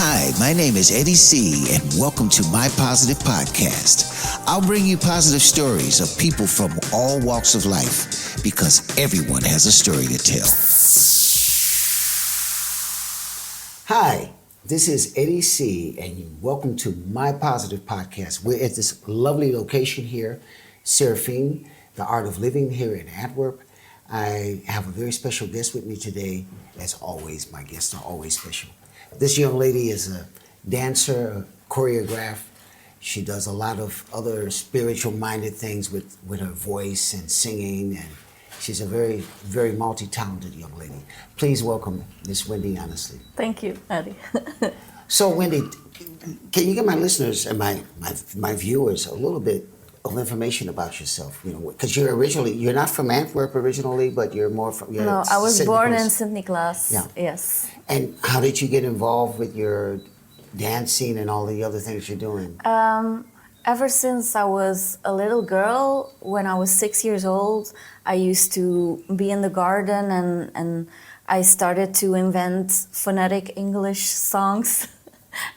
Hi, my name is Eddie C, and welcome to my positive podcast. I'll bring you positive stories of people from all walks of life because everyone has a story to tell. Hi, this is Eddie C, and welcome to my positive podcast. We're at this lovely location here, Seraphine, the Art of Living here in Antwerp. I have a very special guest with me today. As always, my guests are always special. This young lady is a dancer, a choreographer. She does a lot of other spiritual-minded things with her voice and singing, and she's a very, very multi-talented young lady. Please welcome Miss Wendy Honestly. Thank you, Eddie. So, Wendy, can you give my listeners and my viewers a little bit of information about yourself? You know, because you're not from Antwerp originally, but you're more from. No, I was born in Sint-Niklaas. Yeah. Yes. And how did you get involved with your dancing and all the other things you're doing? Ever since I was a little girl, when I was 6 years old, I used to be in the garden and I started to invent phonetic English songs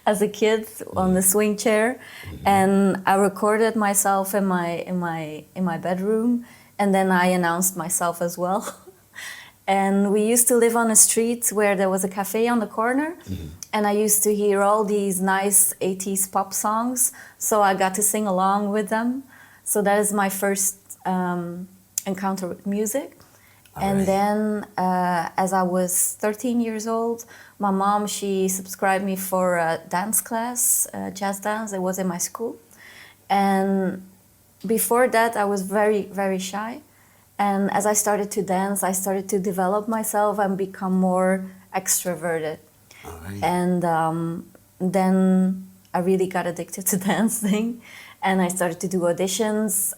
as a kid on the swing chair. Mm-hmm. And I recorded myself in my bedroom, and then I announced myself as well. And we used to live on a street where there was a cafe on the corner. Mm-hmm. And I used to hear all these nice 80s pop songs, so I got to sing along with them. So that is my first encounter with music. And then as I was 13 years old, my mom, she subscribed me for a dance class, jazz dance. It was in my school. And before that, I was very, very shy. And as I started to dance, I started to develop myself and become more extroverted. And then I really got addicted to dancing. And I started to do auditions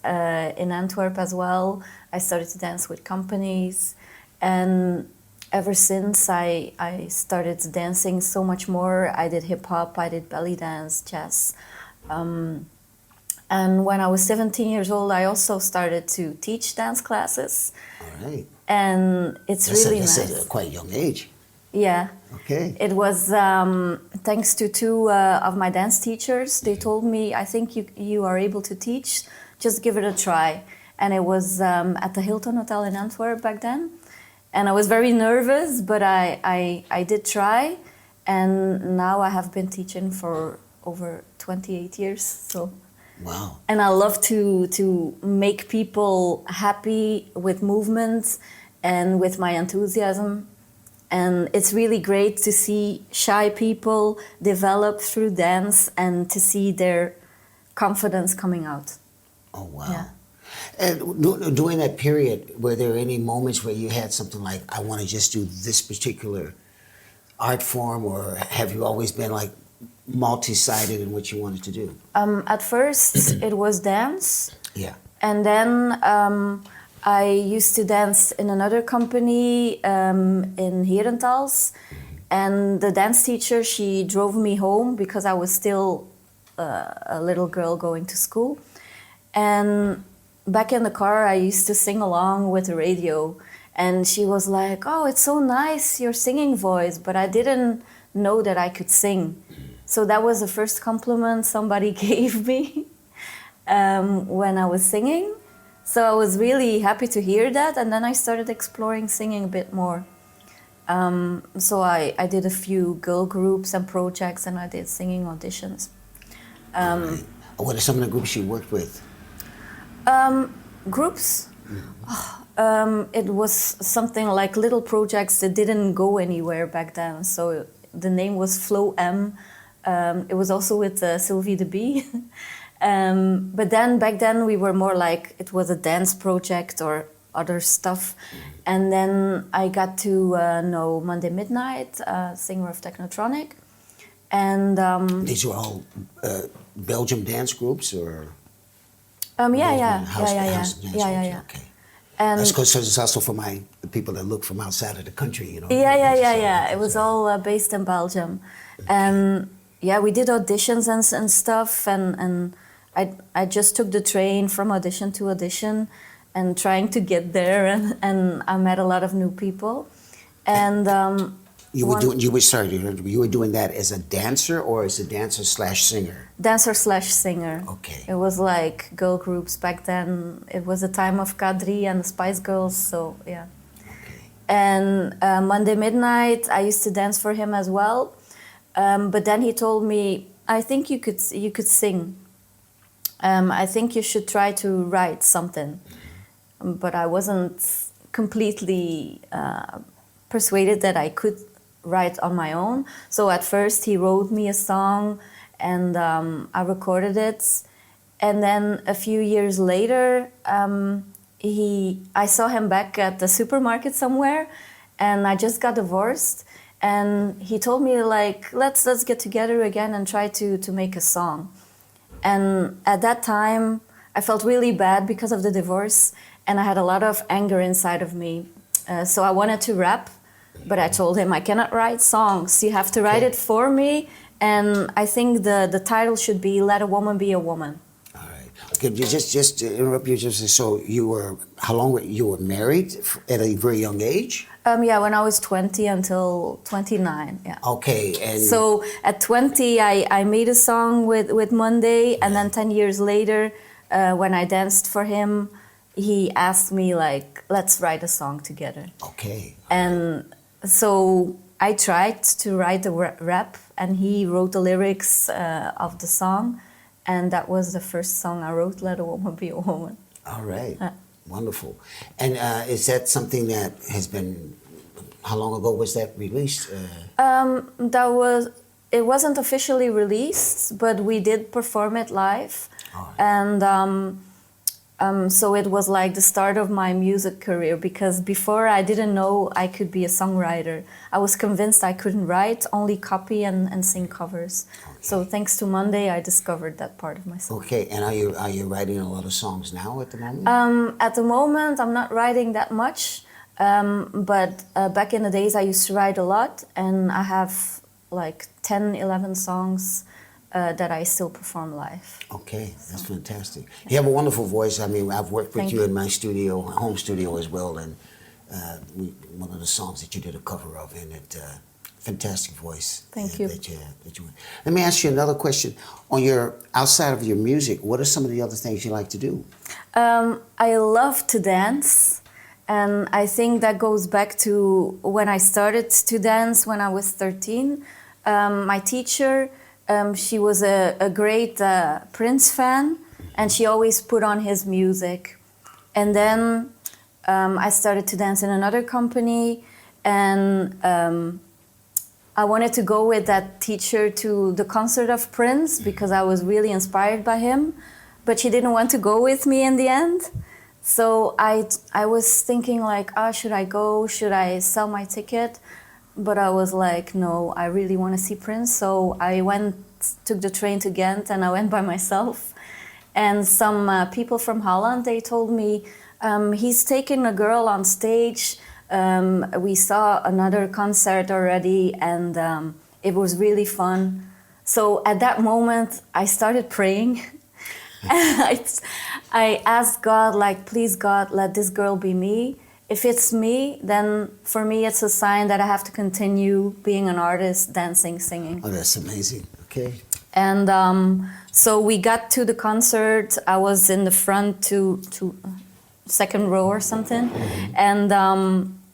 in Antwerp as well. I started to dance with companies. And ever since, I started dancing so much more. I did hip-hop, I did belly dance, jazz. And when I was 17 years old, I also started to teach dance classes. All right. And it's really nice. That's a quite young age. Yeah. Okay. It was thanks to two of my dance teachers. They told me, I think you are able to teach, just give it a try. And it was at the Hilton Hotel in Antwerp back then. And I was very nervous, but I did try. And now I have been teaching for over 28 years. So. Wow. And I love to make people happy with movements and with my enthusiasm. And it's really great to see shy people develop through dance and to see their confidence coming out. Oh, wow. Yeah. And during that period, were there any moments where you had something like, I want to just do this particular art form, or have you always been like multi-sided in what you wanted to do? At first, it was dance. Yeah. And then I used to dance in another company in Herentals. And the dance teacher, she drove me home because I was still a little girl going to school. And back in the car, I used to sing along with the radio. And she was like, oh, it's so nice, your singing voice. But I didn't know that I could sing. So that was the first compliment somebody gave me when I was singing. So I was really happy to hear that. And then I started exploring singing a bit more. So I did a few girl groups and projects, and I did singing auditions. What are some of the groups you worked with? Groups? It was something like little projects that didn't go anywhere back then. So the name was Flow M. It was also with Sylvie de Bie. But then back then we were more like it was a dance project or other stuff. And then I got to know Monday Midnight, singer of Technotronic. And these were all Belgium dance groups, or? Yeah. Okay. And that's because it's also for the people that look from outside of the country, you know. Yeah. It was all based in Belgium. Okay. And yeah, we did auditions and stuff, and I just took the train from audition to audition and trying to get there, and I met a lot of new people. And You were doing that as a dancer or as a dancer slash singer? Dancer slash singer. Okay. It was like girl groups back then. It was the time of K3 and the Spice Girls, so yeah. Okay. And Monday Midnight, I used to dance for him as well. But then he told me, I think you could sing. I think you should try to write something. But I wasn't completely persuaded that I could write on my own. So at first he wrote me a song and I recorded it. And then a few years later, I saw him back at the supermarket somewhere, and I just got divorced. And he told me, like, let's get together again and try to make a song. And at that time, I felt really bad because of the divorce, and I had a lot of anger inside of me. So I wanted to rap, but I told him I cannot write songs. You have to write it for me. And I think the title should be "Let a Woman Be a Woman." All right. Okay, just to interrupt you, so how long you were married at a very young age? Yeah, when I was 20 until 29. Yeah. Okay, and so at 20, I made a song with Monday, and then 10 years later, when I danced for him, he asked me, like, let's write a song together. Okay. And so I tried to write the rap, and he wrote the lyrics of the song, and that was the first song I wrote, "Let a Woman Be a Woman." All right. Wonderful. And is that something that has been, how long ago was that released? It wasn't officially released, but we did perform it live. Oh. And so it was like the start of my music career, because before I didn't know I could be a songwriter. I was convinced I couldn't write, only copy and sing covers. Okay. So thanks to Monday, I discovered that part of myself. Okay, and are you writing a lot of songs now at the moment? At the moment, I'm not writing that much, but back in the days I used to write a lot, and I have like 10, 11 songs that I still perform live. Okay, that's fantastic. You have a wonderful voice. I mean, I've worked with you in my studio, home studio as well, and one of the songs that you did a cover of, and fantastic voice. Thank you. Let me ask you another question. Outside of your music, what are some of the other things you like to do? I love to dance, and I think that goes back to when I started to dance when I was 13. My teacher, she was a great Prince fan, and she always put on his music. And then I started to dance in another company, and I wanted to go with that teacher to the concert of Prince because I was really inspired by him, but she didn't want to go with me in the end. So I was thinking like, should I go? Should I sell my ticket? But I was like, no, I really want to see Prince. So I took the train to Ghent, and I went by myself. And some people from Holland, they told me, he's taking a girl on stage. We saw another concert already, and it was really fun. So at that moment, I started praying. I asked God, like, please God, let this girl be me. If it's me, then for me it's a sign that I have to continue being an artist, dancing, singing. Oh, that's amazing. Okay. And so we got to the concert. I was in the front to second row or something. And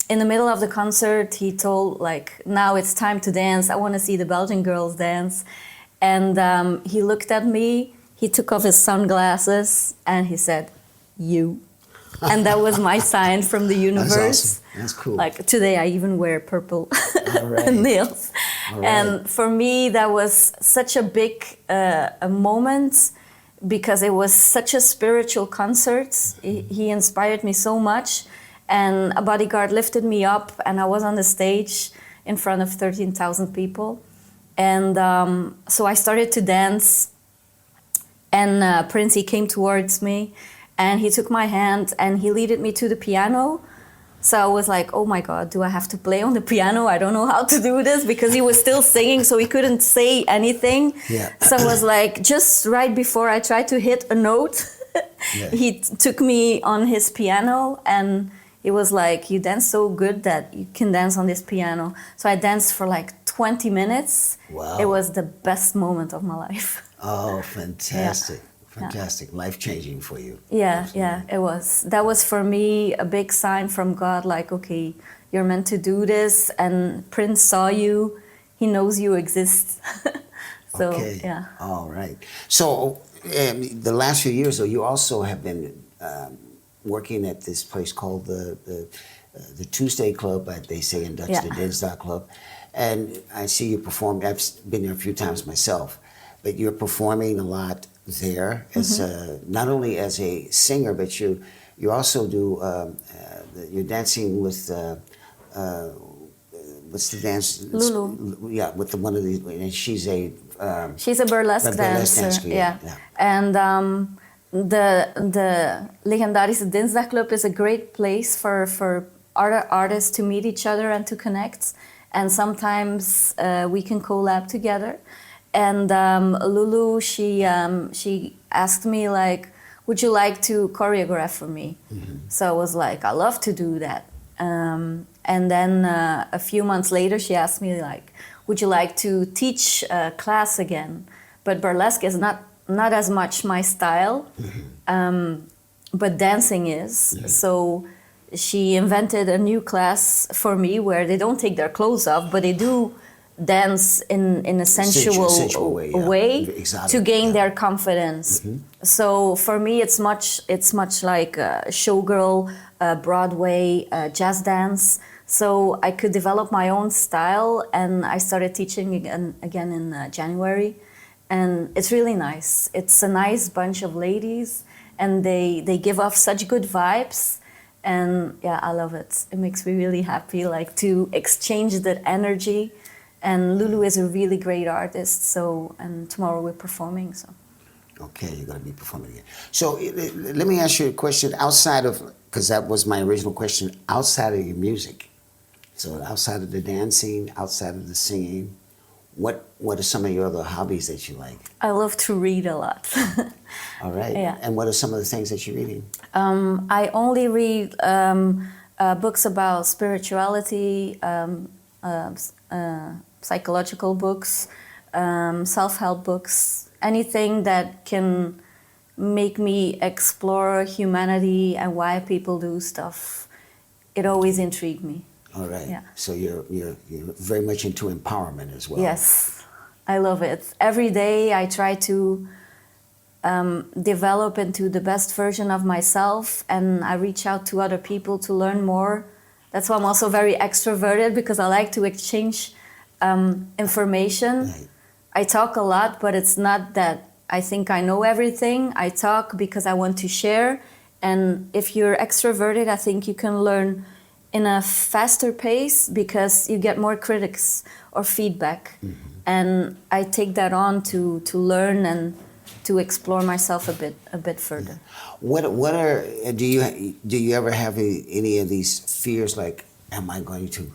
in the middle of the concert, he told, like, now it's time to dance. I want to see the Belgian girls dance. And he looked at me, he took off his sunglasses, and he said, "You." And that was my sign from the universe. That's awesome. That's cool. Like today I even wear purple right. nails. Right. And for me that was such a big a moment, because it was such a spiritual concert. He inspired me so much, and a bodyguard lifted me up, and I was on the stage in front of 13,000 people. And so I started to dance, and Prince, he came towards me, and he took my hand and he led me to the piano. So I was like, oh my God, do I have to play on the piano? I don't know how to do this, because he was still singing, so he couldn't say anything. Yeah. So I was like, just right before I tried to hit a note, he took me on his piano, and He was like, you dance so good that you can dance on this piano. So I danced for like 20 minutes. Wow. It was the best moment of my life. Oh, fantastic. Yeah. Fantastic. Life-changing for you. Yeah, Absolutely. yeah, it was. That was for me a big sign from God, like, okay, you're meant to do this, and Prince saw you, he knows you exist. So, Okay. yeah. All right. So, the last few years, though, you also have been working at this place called the Tuesday Club, they say in Dutch, Yeah. the Dinsdag Club. And I see you perform. I've been there a few times myself, but you're performing a lot there as not only as a singer, but you also do you're dancing with what's the dance? Lulu. Yeah, with one of the, and she's a She's a burlesque dancer. yeah. And the legendarische Dinsdag Club is a great place for other artists to meet each other and to connect. And sometimes we can collab together. And Lulu, she asked me like, would you like to choreograph for me? So I was like, I love to do that. And then a few months later, she asked me like, would you like to teach class again? But burlesque is not as much my style, but dancing is. So she invented a new class for me where they don't take their clothes off, but they do dance in a sensual way Exotic, to gain their confidence. So for me, it's much like showgirl, Broadway, jazz dance. So I could develop my own style, and I started teaching again in January, and it's really nice. It's a nice bunch of ladies, and they give off such good vibes, and yeah, I love it. It makes me really happy, like to exchange that energy. And Lulu is a really great artist, so, and tomorrow we're performing, so. Okay, you're going to be performing again. So let me ask you a question outside of, because that was my original question, outside of your music. So outside of the dancing, outside of the singing, what are some of your other hobbies that you like? I love to read a lot. All right. Yeah. And what are some of the things that you're reading? I only read books about spirituality, psychological books, self-help books, anything that can make me explore humanity and why people do stuff. It always intrigued me. All right. Yeah. So you're very much into empowerment as well. Yes, I love it. Every day I try to develop into the best version of myself, and I reach out to other people to learn more. That's why I'm also very extroverted, because I like to exchange information. Right. I talk a lot, but it's not that I think I know everything. I talk because I want to share. And if you're extroverted, I think you can learn in a faster pace because you get more critics or feedback. And I take that on to learn and to explore myself a bit further. What are do you ever have any of these fears, like, am I going to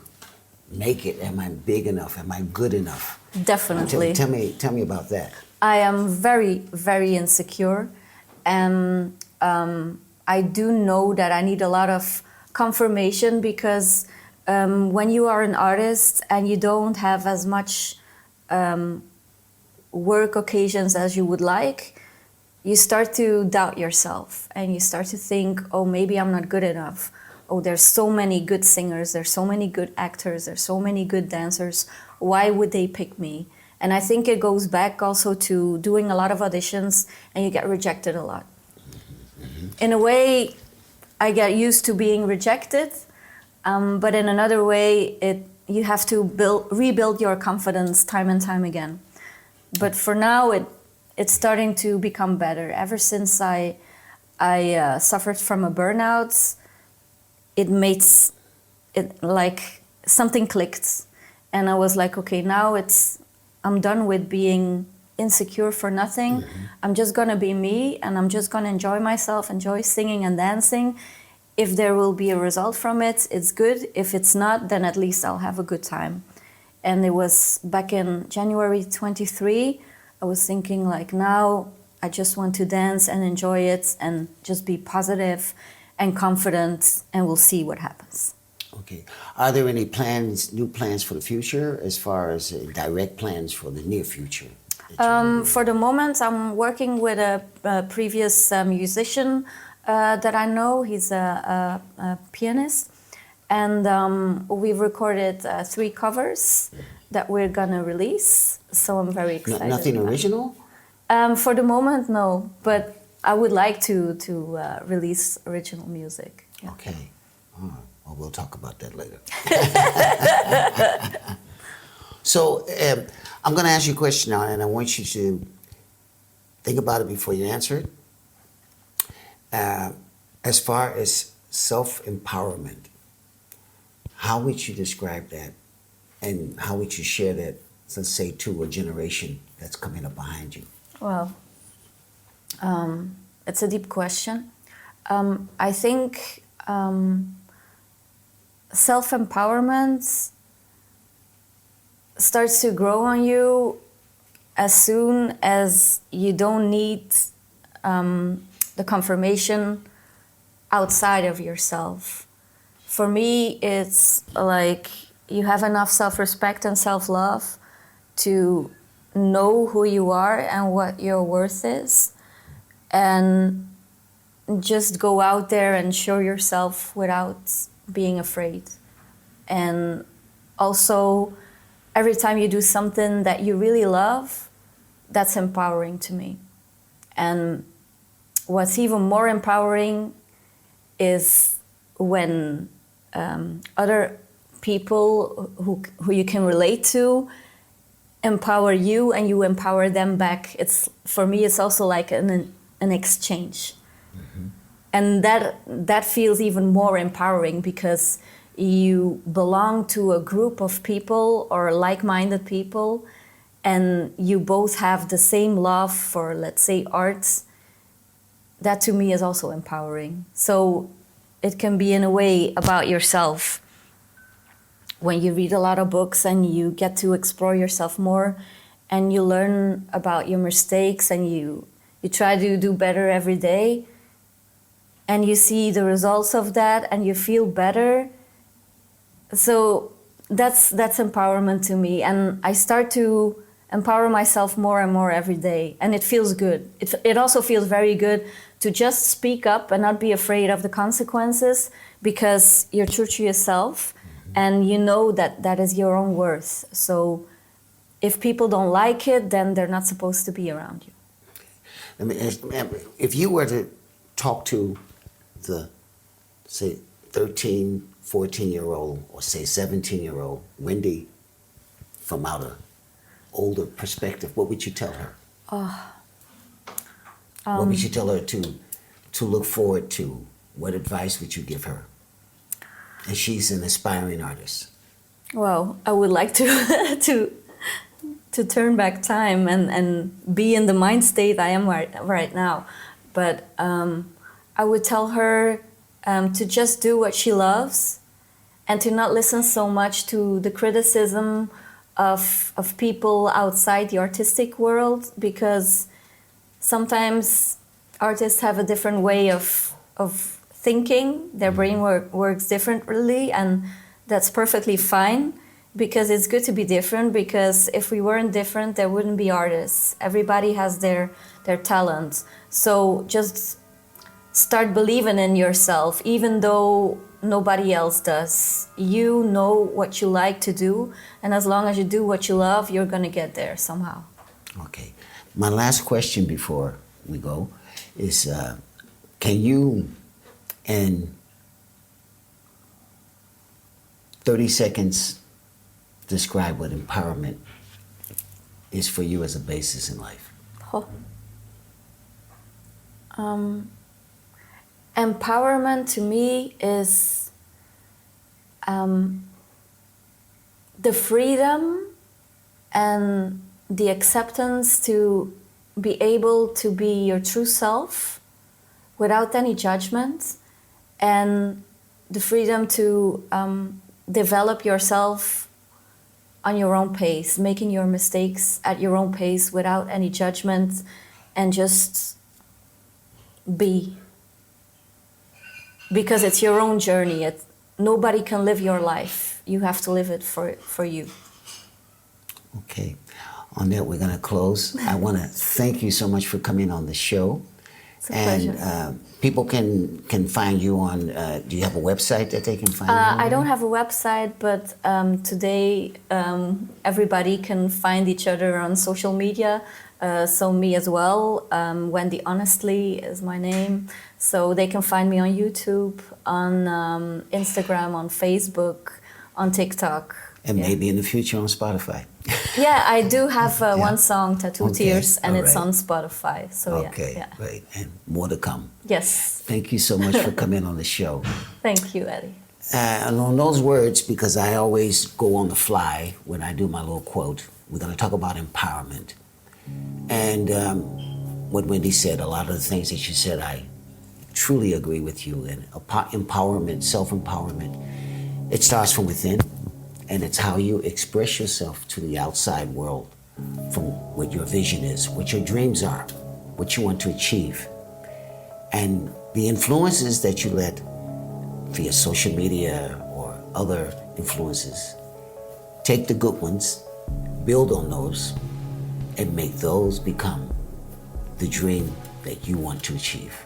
make it? Am I big enough? Am I good enough? Definitely. Tell me about that. I am very, very insecure, and I do know that I need a lot of confirmation, because when you are an artist and you don't have as much work occasions as you would like, you start to doubt yourself and you start to think, oh, maybe I'm not good enough. Oh, there's so many good singers, there's so many good actors, there's so many good dancers. Why would they pick me? And I think it goes back also to doing a lot of auditions and you get rejected a lot. In a way, I get used to being rejected, but in another way, you have to rebuild your confidence time and time again. But for now, it's starting to become better. Ever since I suffered from a burnout, it made it like something clicked, and I was like, okay, now I'm done with being insecure for nothing. I'm just gonna be me, and I'm just gonna enjoy myself, enjoy singing and dancing. If there will be a result from it, it's good. If it's not, then at least I'll have a good time. And it was back in January 23, I was thinking like, now I just want to dance and enjoy it and just be positive. and confident, and we'll see what happens. Okay. Are there any plans, new plans for the future, as far as direct plans for the near future? For the moment, I'm working with a previous musician that I know. He's a pianist, and we've recorded 3 covers that we're gonna release. So I'm very excited. Nothing original? For the moment, no. But I would like to release original music. Yeah. Okay. All right. Well, we'll talk about that later. So I'm going to ask you a question now, and I want you to think about it before you answer it. As far as self-empowerment, how would you describe that, and how would you share that, let's say, to a generation that's coming up behind you? Well, it's a deep question. I think self-empowerment starts to grow on you as soon as you don't need the confirmation outside of yourself. For me, it's like you have enough self-respect and self-love to know who you are and what your worth is, and just go out there and show yourself without being afraid. And also, every time you do something that you really love, that's empowering to me. And what's even more empowering is when other people who you can relate to empower you and you empower them back. It's, for me, it's also like an exchange. Mm-hmm. And that feels even more empowering because you belong to a group of people or like-minded people, and you both have the same love for, let's say, arts. That to me is also empowering. So it can be in a way about yourself. When you read a lot of books and you get to explore yourself more, and you learn about your mistakes, and you try to do better every day, and you see the results of that and you feel better. So that's empowerment to me, and I start to empower myself more and more every day, and it feels good. It also feels very good to just speak up and not be afraid of the consequences, because you're true to yourself. And you know that is your own worth. So if people don't like it, then they're not supposed to be around you. Let me ask, if you were to talk to the, say, 13, 14-year-old, or say 17-year-old Wendy from out an older perspective, what would you tell her? What would you tell her to look forward to? What advice would you give her? And she's an aspiring artist. Well, I would like to turn back time and be in the mind state I am right now. But I would tell her to just do what she loves, and to not listen so much to the criticism of people outside the artistic world, because sometimes artists have a different way of thinking. Their brain works differently, and that's perfectly fine, because it's good to be different, because if we weren't different, there wouldn't be artists. Everybody has their talent. So just start believing in yourself, even though nobody else does. You know what you like to do, and as long as you do what you love, you're gonna get there somehow. Okay. My last question before we go is, can you, in 30 seconds, describe what empowerment is for you as a basis in life? Empowerment to me is the freedom and the acceptance to be able to be your true self without any judgment, and the freedom to develop yourself on your own pace, making your mistakes at your own pace without any judgment, and just be. because it's your own journey. Nobody can live your life. You have to live it for you. Okay. On that, we're going to close. I want to thank you so much for coming on the show. It's a pleasure. And people can find you on, do you have a website that they can find you on? I don't have a website, but today everybody can find each other on social media. So me as well. Wendy Honestly is my name. So they can find me on YouTube, on Instagram, on Facebook, on TikTok. And maybe in the future on Spotify. Yeah, I do have one song, Tattoo Tears, and it's right. on Spotify. So yeah. Great. And more to come. Yes. Thank you so much for coming on the show. Thank you, Eddie. And on those words, because I always go on the fly when I do my little quote, we're going to talk about empowerment. And what Wendy said, a lot of the things that she said, I truly agree with you. And empowerment, self-empowerment, it starts from within. And it's how you express yourself to the outside world from what your vision is, what your dreams are, what you want to achieve. And the influences that you let via social media or other influences, take the good ones, build on those, and make those become the dream that you want to achieve.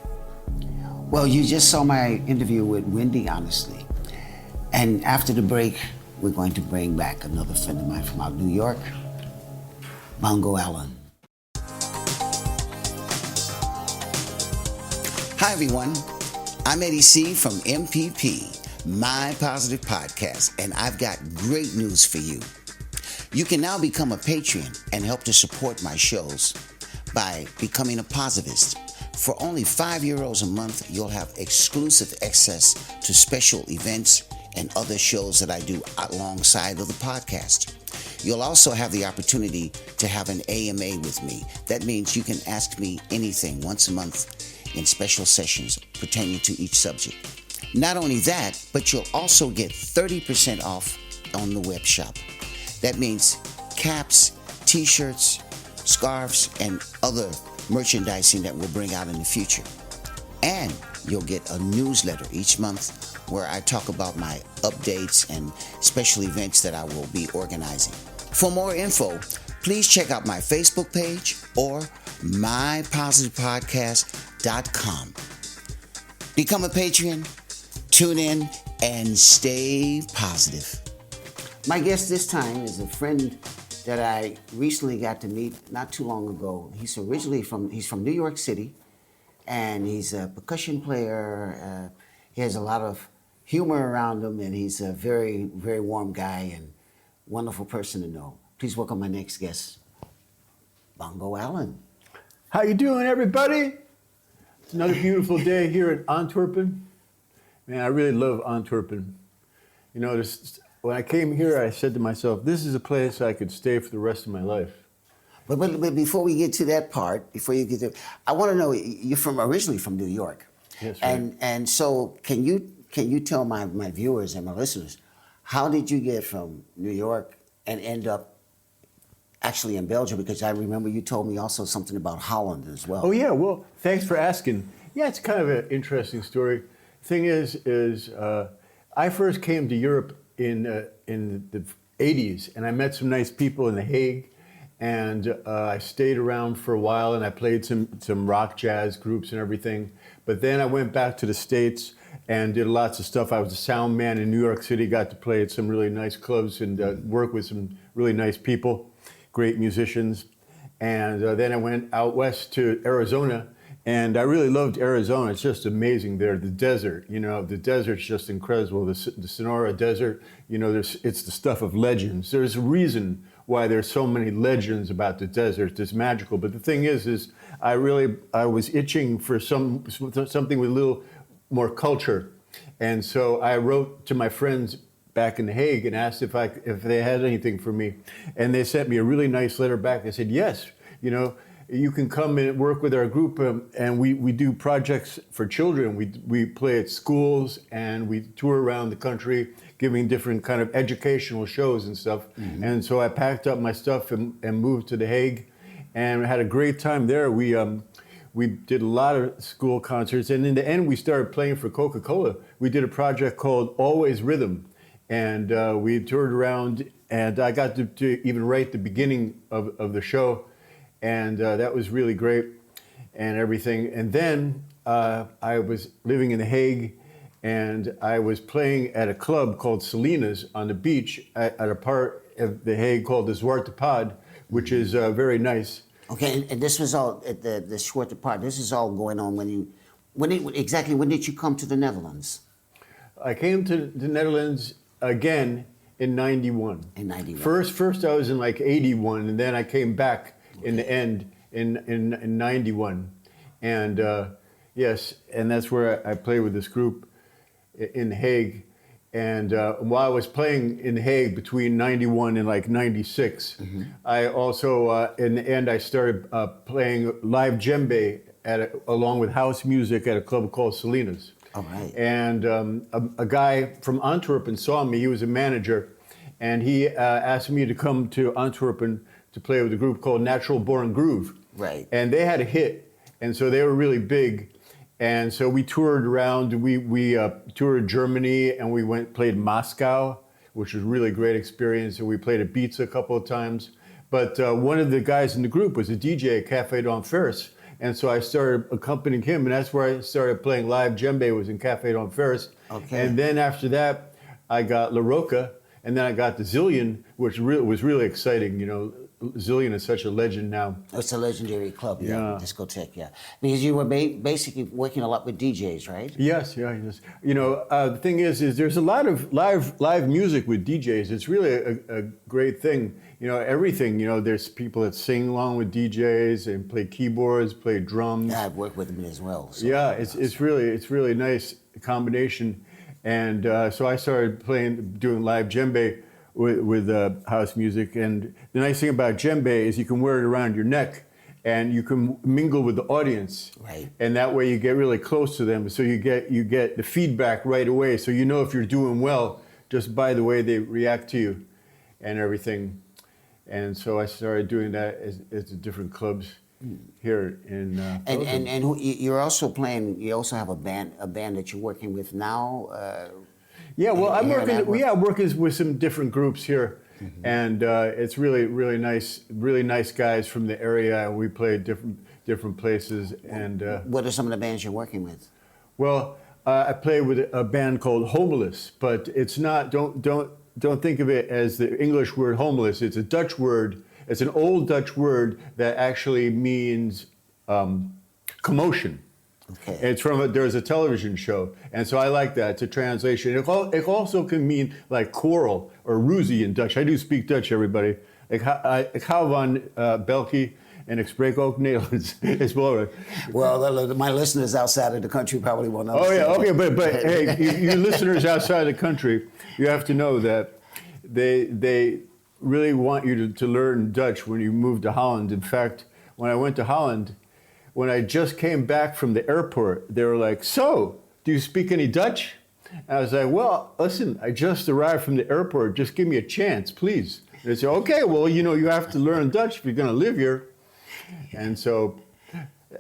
Well, you just saw my interview with Wendy Honestly. And after the break, we're going to bring back another friend of mine from out New York, Bongo Alan. Hi, everyone. I'm Eddie C. from MPP, My Positive Podcast, and I've got great news for you. You can now become a patron and help to support my shows by becoming a positivist. For only €5 a month, you'll have exclusive access to special events and other shows that I do alongside of the podcast. You'll also have the opportunity to have an AMA with me. That means you can ask me anything once a month in special sessions pertaining to each subject. Not only that, but you'll also get 30% off on the web shop. That means caps, t-shirts, scarves, and other merchandising that we'll bring out in the future. And you'll get a newsletter each month where I talk about my updates and special events that I will be organizing. For more info, please check out my Facebook page or mypositivepodcast.com. Become a patron, tune in, and stay positive. My guest this time is a friend that I recently got to meet not too long ago. He's from New York City, and he's a percussion player. He has a lot of humor around him, and he's a very, very warm guy and wonderful person to know. Please welcome my next guest, Bongo Alan. How you doing, everybody? It's another beautiful day here in Antwerp. Man, I really love Antwerp. You know, when I came here, I said to myself, this is a place I could stay for the rest of my life. But before we get to that part, I want to know, you're originally from New York. Yes, right. And so can you tell my viewers and my listeners, how did you get from New York and end up actually in Belgium? Because I remember you told me also something about Holland as well. Oh yeah, well, thanks for asking. Yeah, it's kind of an interesting story. Thing is I first came to Europe in the 80s, and I met some nice people in The Hague, and I stayed around for a while, and I played some rock jazz groups and everything. But then I went back to the States and did lots of stuff. I was a sound man in New York City, got to play at some really nice clubs and work with some really nice people, great musicians. And then I went out west to Arizona, and I really loved Arizona. It's just amazing there. The desert, you know, the desert's just incredible. The Sonora Desert, you know, it's the stuff of legends. There's a reason why there's so many legends about the desert. It's magical. But the thing is I was itching for something with a little more culture. And so I wrote to my friends back in The Hague and asked if they had anything for me. And they sent me a really nice letter back. They said, yes, you know, you can come and work with our group, and we do projects for children. We play at schools, and we tour around the country giving different kind of educational shows and stuff. Mm-hmm. And so I packed up my stuff and moved to The Hague, and had a great time there. We did a lot of school concerts, and in the end, we started playing for Coca-Cola. We did a project called Always Rhythm, and we toured around, and I got to even write the beginning of the show, and that was really great and everything. And then I was living in The Hague, and I was playing at a club called Selena's on the beach at a part of The Hague called the Zwarte Pad, which is very nice. Okay, and this was all at the Zwarte Part. This is all going on when did you come to the Netherlands? I came to the Netherlands again in 91. In 91. First I was in like 81, and then I came back in the end in 91. And yes, and that's where I played with this group in The Hague. And while I was playing in The Hague between 91 and like 96, I also, in the end, I started playing live djembe along with house music at a club called Selena's. All right. And a guy from Antwerp saw me. He was a manager, and he asked me to come to Antwerp to play with a group called Natural Born Groove. Right. And they had a hit, and so they were really big. And so we toured around. We toured Germany, and we played Moscow, which was a really great experience. And we played Ibiza a couple of times. But one of the guys in the group was a DJ at Café d'Anvers. And so I started accompanying him, and that's where I started playing live djembe, was in Café d'Anvers. Okay. And then after that, I got La Roca, and then I got the Zillion, which was really exciting. You know, Zillion is such a legend now. It's a legendary club, Yeah. discotheque, yeah. Because you were basically working a lot with DJs, right? Yes. You know, the thing is there's a lot of live music with DJs. It's really a great thing. You know, everything. You know, there's people that sing along with DJs and play keyboards, play drums. Yeah, I've worked with them as well. So. Yeah, it's really nice combination. And so I started doing live djembe with house music. And the nice thing about djembe is you can wear it around your neck, and you can mingle with the audience. Right. And that way you get really close to them, so you get the feedback right away. So you know if you're doing well just by the way they react to you and everything. And so I started doing that at the different clubs here in Belgium. And you're also playing. You also have a band that you're working with now. Yeah, well, I'm here in working. Antwerp? Yeah, I'm working with some different groups here, and it's really nice guys from the area. We play different places, and What are some of the bands you're working with? well, I play with a band called Homeless, but it's not. Don't think of it as the English word homeless. It's a Dutch word. It's an old Dutch word that actually means commotion. Okay. It's there's a television show, and so I like that. It's a translation. It also can mean like quarrel or ruzie in Dutch. I do speak Dutch, everybody. Ik hou van België en ik spreek ook Nederlands. It's belangrijk. Well, my listeners outside of the country probably won't Oh understand. yeah, okay, but hey, you listeners outside the country, you have to know that they really want you to learn Dutch when you move to Holland. In fact, when I went to Holland, when I just came back from the airport, they were like, "So, do you speak any Dutch?" And I was like, "Well, listen, I just arrived from the airport. Just give me a chance, please." And they said, "Okay, well, you know, you have to learn Dutch if you're going to live here." And so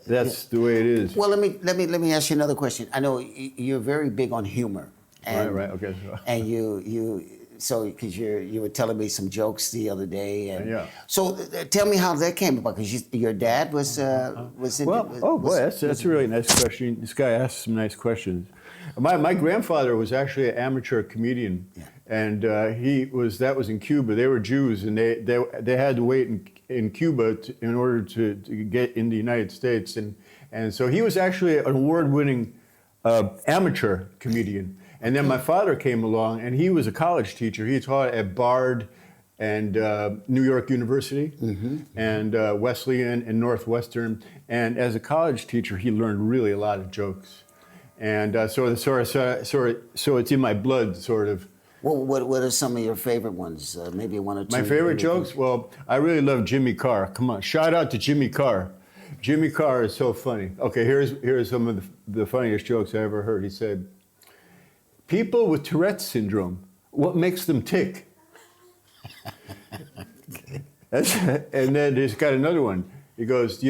that's the way it is. Well, let me ask you another question. I know you're very big on humor. And, Right, okay. And because you were telling me some jokes the other day. And Yeah. So tell me how that came about. Because your dad was in. Well, that's a really nice question. This guy asked some nice questions. My grandfather was actually an amateur comedian, and that was in Cuba. They were Jews, and they had to wait in Cuba in order to get in the United States, and so he was actually an award-winning amateur comedian. And then my father came along, and he was a college teacher. He taught at Bard and New York University and Wesleyan and Northwestern. And as a college teacher, he learned really a lot of jokes. And so it's in my blood, sort of. Well, what are some of your favorite ones? Maybe one or two. My favorite jokes? Well, I really love Jimmy Carr. Come on, shout out to Jimmy Carr. Jimmy Carr is so funny. Okay, here's some of the funniest jokes I ever heard. He said, "People with Tourette's syndrome, what makes them tick?" And then he's got another one. He goes,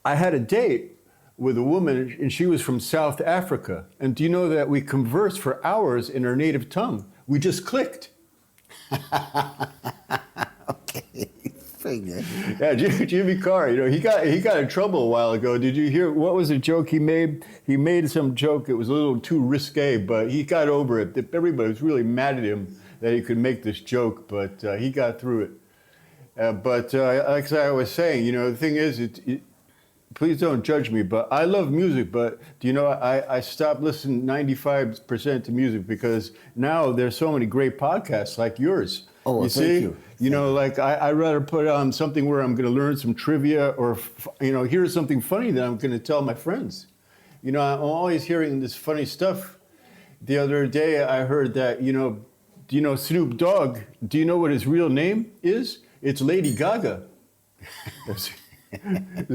"I had a date with a woman, and she was from South Africa. And do you know that we conversed for hours in her native tongue? We just clicked. Okay. Very good. Yeah, Jimmy Carr, you know, he got in trouble a while ago. Did you hear, what was the joke he made? He made some joke, it was a little too risque, but he got over it. Everybody was really mad at him that he could make this joke, but he got through it. But like I was saying, you know, the thing is, please don't judge me, but I love music, but do you know, I stopped listening 95% to music because now there's so many great podcasts like yours. Oh, well, you see? thank you. You know, like I'd rather put on something where I'm going to learn some trivia or, you know, hear something funny that I'm going to tell my friends. You know, I'm always hearing this funny stuff. The other day I heard that, you know, do you know Snoop Dogg? Do you know what his real name is? It's Lady Gaga. There's a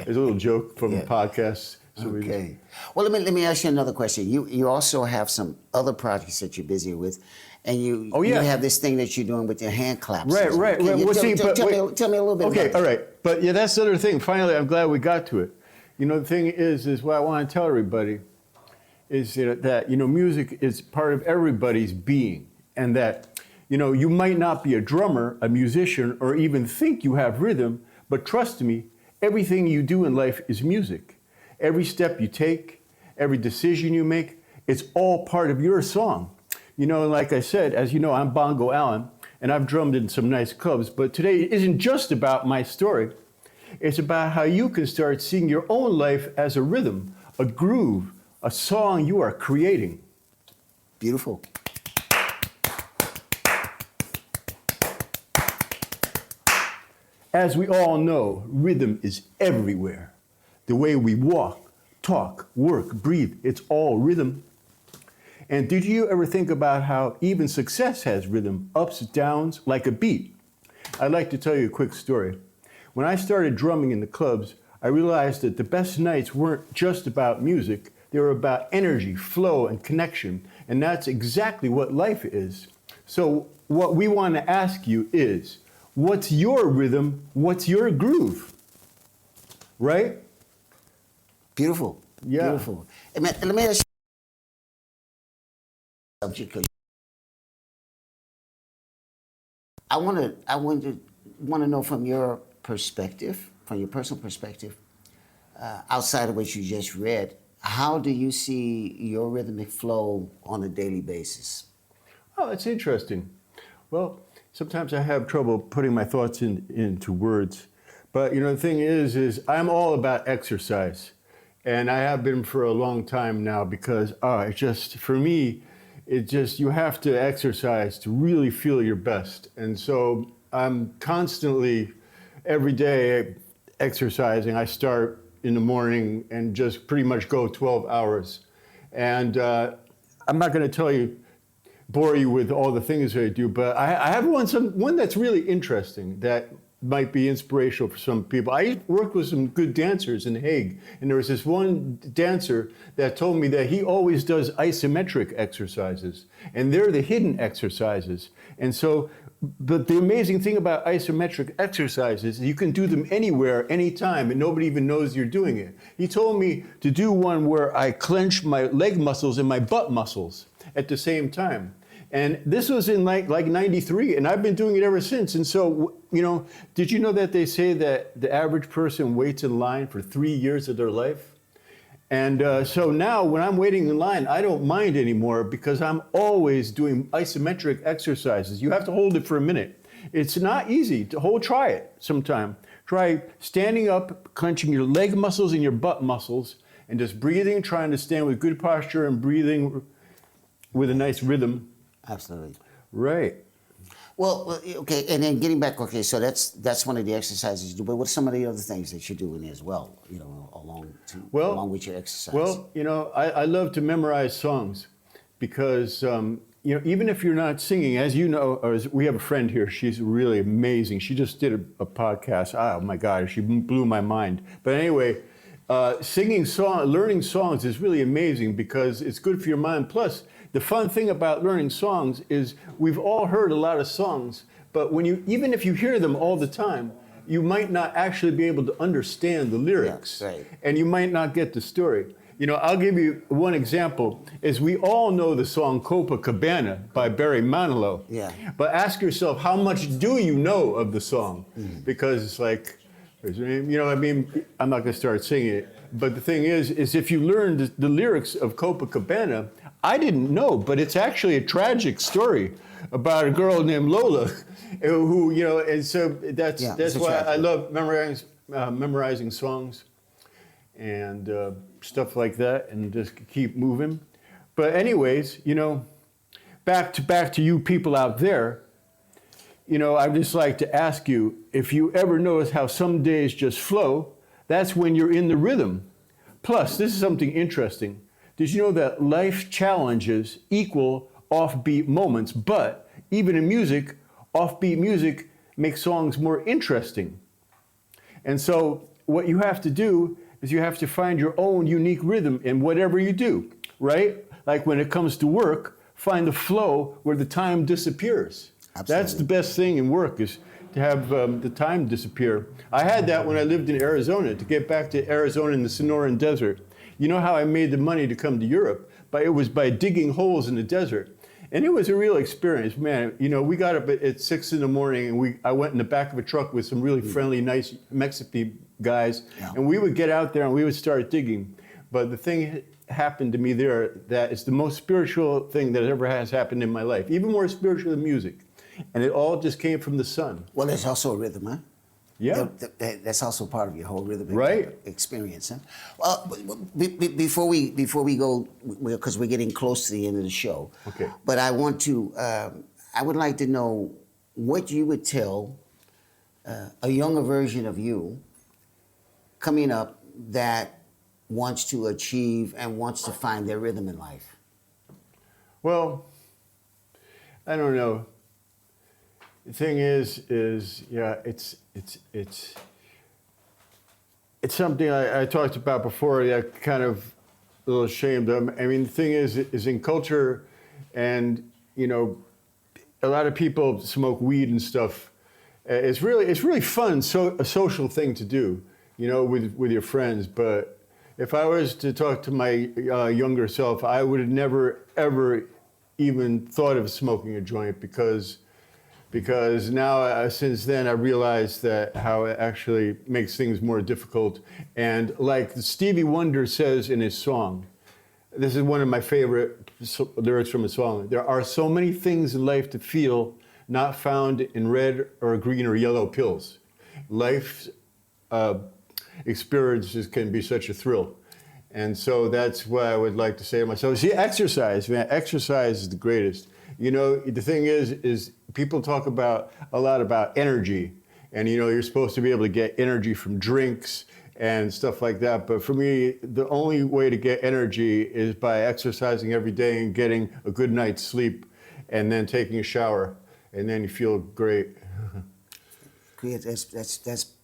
little joke from the podcast. So Okay. Well, let me ask you another question. You also have some other projects that you're busy with, and you have this thing that you're doing with your hand claps. Right. Tell me a little bit about Okay, that. all right. But yeah, that's the other thing. Finally, I'm glad we got to it. You know, the thing is what I want to tell everybody is that, you know, music is part of everybody's being, and that, you know, you might not be a drummer, a musician, or even think you have rhythm, but trust me, everything you do in life is music. Every step you take, every decision you make, it's all part of your song. You know, like I said, as you know, I'm Bongo Alan, and I've drummed in some nice clubs, but today it isn't just about my story. It's about how you can start seeing your own life as a rhythm, a groove, a song you are creating. Beautiful. As we all know, rhythm is everywhere. The way we walk, talk, work, breathe, it's all rhythm. And did you ever think about how even success has rhythm, ups, downs, like a beat? I'd like to tell you a quick story. When I started drumming in the clubs, I realized that the best nights weren't just about music, they were about energy, flow, and connection. And that's exactly what life is. So what we want to ask you is, what's your rhythm? What's your groove? Right? Beautiful. Yeah. Beautiful. Let me ask you a subject. I want to know from your perspective, from your personal perspective, outside of what you just read, how do you see your rhythmic flow on a daily basis? Oh, that's interesting. Well, sometimes I have trouble putting my thoughts into words. But, you know, the thing is I'm all about exercise. And I have been for a long time now because it just, for me, you have to exercise to really feel your best. And so I'm constantly, every day, exercising. I start in the morning and just pretty much go 12 hours. And I'm not going to bore you with all the things that I do, but I have one that's really interesting that might be inspirational for some people. I worked with some good dancers in The Hague, and there was this one dancer that told me that he always does isometric exercises, and they're the hidden exercises. And so, but the amazing thing about isometric exercises is you can do them anywhere, anytime, and nobody even knows you're doing it. He told me to do one where I clench my leg muscles and my butt muscles at the same time. And this was in like 93, and I've been doing it ever since. And so, you know, did you know that they say that the average person waits in line for 3 years of their life? And so now when I'm waiting in line, I don't mind anymore because I'm always doing isometric exercises. You have to hold it for a minute. It's not easy to hold. Try it sometime. Try standing up, clenching your leg muscles and your butt muscles, and just breathing, trying to stand with good posture and breathing with a nice rhythm. Absolutely. Right. Well, okay, and then getting back, okay, so that's one of the exercises you do, but what's some of the other things that you're doing as well, you know, along with your exercise? Well, you know, I love to memorize songs because, you know, even if you're not singing, as you know, we have a friend here, she's really amazing. She just did a podcast. Oh my God, she blew my mind. But anyway, learning songs is really amazing because it's good for your mind. Plus, the fun thing about learning songs is we've all heard a lot of songs, but even if you hear them all the time, you might not actually be able to understand the lyrics, right. and you might not get the story. You know, I'll give you one example, is we all know the song Copacabana by Barry Manilow. Yeah. But ask yourself, how much do you know of the song? Because it's like, you know, I mean, I'm not gonna start singing it, but the thing is if you learned the lyrics of Copacabana, I didn't know, but it's actually a tragic story about a girl named Lola, who, you know, and so that's why I love memorizing songs and stuff like that, and just keep moving. But anyways, you know, back to you people out there, you know, I'd just like to ask you, if you ever notice how some days just flow, that's when you're in the rhythm. Plus, this is something interesting. Did you know that life challenges equal offbeat moments, but even in music, offbeat music makes songs more interesting. And so what you have to do is you have to find your own unique rhythm in whatever you do, right? Like when it comes to work, find the flow where the time disappears. Absolutely. That's the best thing in work, is to have the time disappear. I had that when I lived in Arizona, to get back to Arizona in the Sonoran Desert. You know how I made the money to come to Europe? It was by digging holes in the desert. And it was a real experience, man. You know, we got up at 6 in the morning, and I went in the back of a truck with some really friendly, nice Mexican guys, and we would get out there and we would start digging. But the thing happened to me there that is the most spiritual thing that ever has happened in my life, even more spiritual than music. And it all just came from the sun. Well, there's also a rhythm, huh? Yeah. That's also part of your whole rhythmic Right. experience, huh? Well, before we go, because we're getting close to the end of the show. Okay. But I want to, I would like to know what you would tell a younger version of you coming up that wants to achieve and wants to find their rhythm in life. Well, I don't know. The thing is yeah, it's something I talked about before. That kind of a little ashamed of. I mean, the thing is in culture, and you know, a lot of people smoke weed and stuff. It's really fun, a social thing to do, you know, with your friends. But if I was to talk to my younger self, I would have never ever even thought of smoking a joint, because now, since then, I realized that how it actually makes things more difficult. And like Stevie Wonder says in his song, this is one of my favorite lyrics from a song: "There are so many things in life to feel, not found in red or green or yellow pills. Life's experiences can be such a thrill." And so that's what I would like to say to myself. See, exercise, man, exercise is the greatest. You know, the thing is people talk a lot about energy, and you know, you're supposed to be able to get energy from drinks and stuff like that. But for me, the only way to get energy is by exercising every day and getting a good night's sleep, and then taking a shower, and then you feel great. Great. That's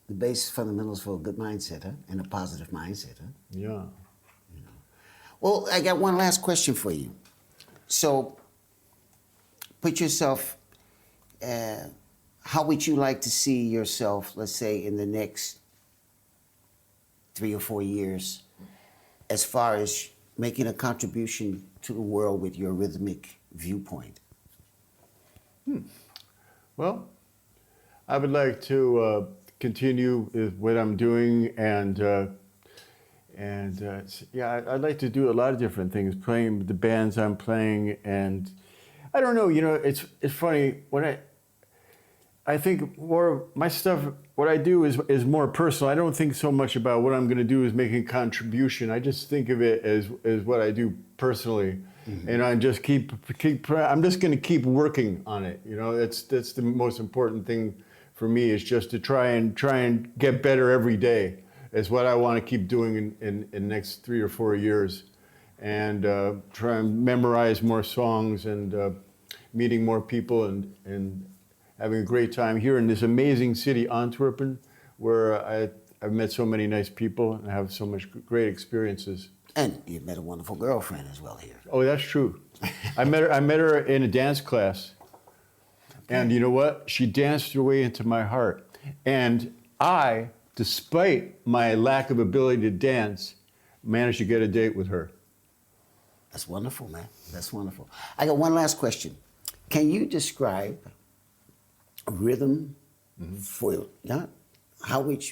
the basic fundamentals for a good mindset, huh? And a positive mindset, huh? Yeah. Well, I got one last question for you. So, put yourself, how would you like to see yourself, let's say, in the next 3 or 4 years, as far as making a contribution to the world with your rhythmic viewpoint? Well, I would like to continue with what I'm doing, and yeah, I'd like to do a lot of different things, playing with the bands I'm playing, and I don't know, you know, it's funny, when I think more of my stuff, what I do is more personal. I don't think so much about what I'm going to do as making a contribution. I just think of it as what I do personally. Mm-hmm. And I just I'm just going to keep working on it. You know, that's the most important thing for me, is just to try and get better every day. Is what I want to keep doing in the next 3 or 4 years, and try and memorize more songs, and meeting more people, and having a great time here in this amazing city, Antwerp, where I've met so many nice people and have so much great experiences. And you've met a wonderful girlfriend as well here. Oh, that's true. I met her in a dance class, and you know what? She danced her way into my heart. And I, despite my lack of ability to dance, managed to get a date with her. That's wonderful, man. That's wonderful. I got one last question. Can you describe rhythm for not how would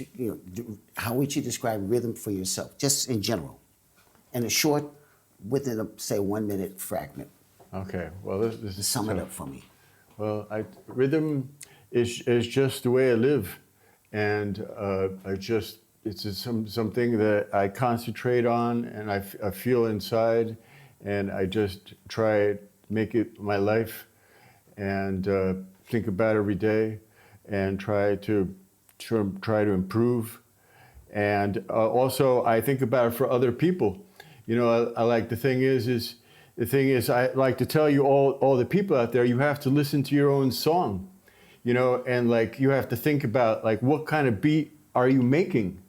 how would you describe rhythm for yourself, just in general, in a short, within a say 1 minute fragment? Okay, well, this is Sum it tough. up for me. Well, rhythm is just the way I live, and it's just something that I concentrate on, and I feel inside, and I just try to make it my life, and think about every day, and try to improve, and also I think about it for other people. You know, I like the thing is I like to tell you all the people out there, you have to listen to your own song, you know, and like you have to think about like what kind of beat are you making?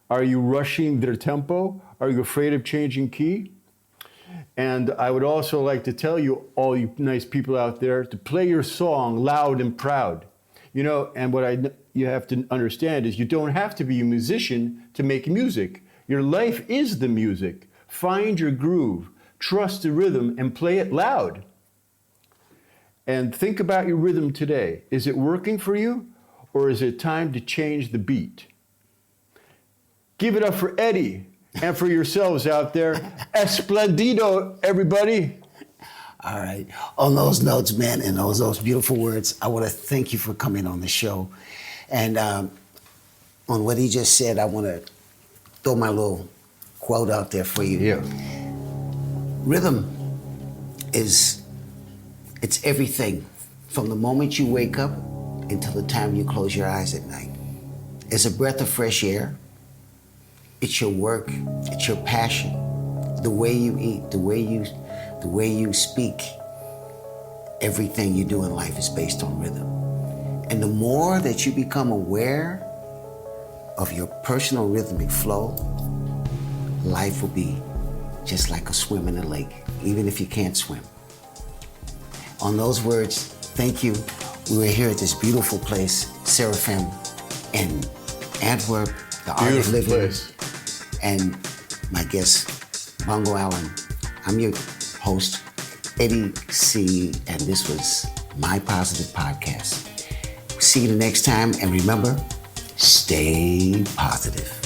Are you rushing their tempo? Are you afraid of changing key? And I would also like to tell you, all you nice people out there, to play your song loud and proud. You know, and you have to understand is you don't have to be a musician to make music. Your life is the music. Find your groove, trust the rhythm, and play it loud. And think about your rhythm today. Is it working for you, or is it time to change the beat? Give it up for Eddie and for yourselves out there. Esplendido, everybody. All right. On those notes, man, and those beautiful words, I want to thank you for coming on the show. And on what he just said, I want to throw my little quote out there for you. Yeah. Rhythm it's everything from the moment you wake up until the time you close your eyes at night. It's a breath of fresh air. It's your work. It's your passion. The way you eat, the way you speak. Everything you do in life is based on rhythm. And the more that you become aware of your personal rhythmic flow, life will be just like a swim in a lake, even if you can't swim. On those words, thank you. We were here at this beautiful place, Seraphim, in Antwerp, the art of living. Place. And my guest, Bongo Alan. I'm your host, Eddie C., and this was My Positive Podcast. See you the next time, and remember, stay positive.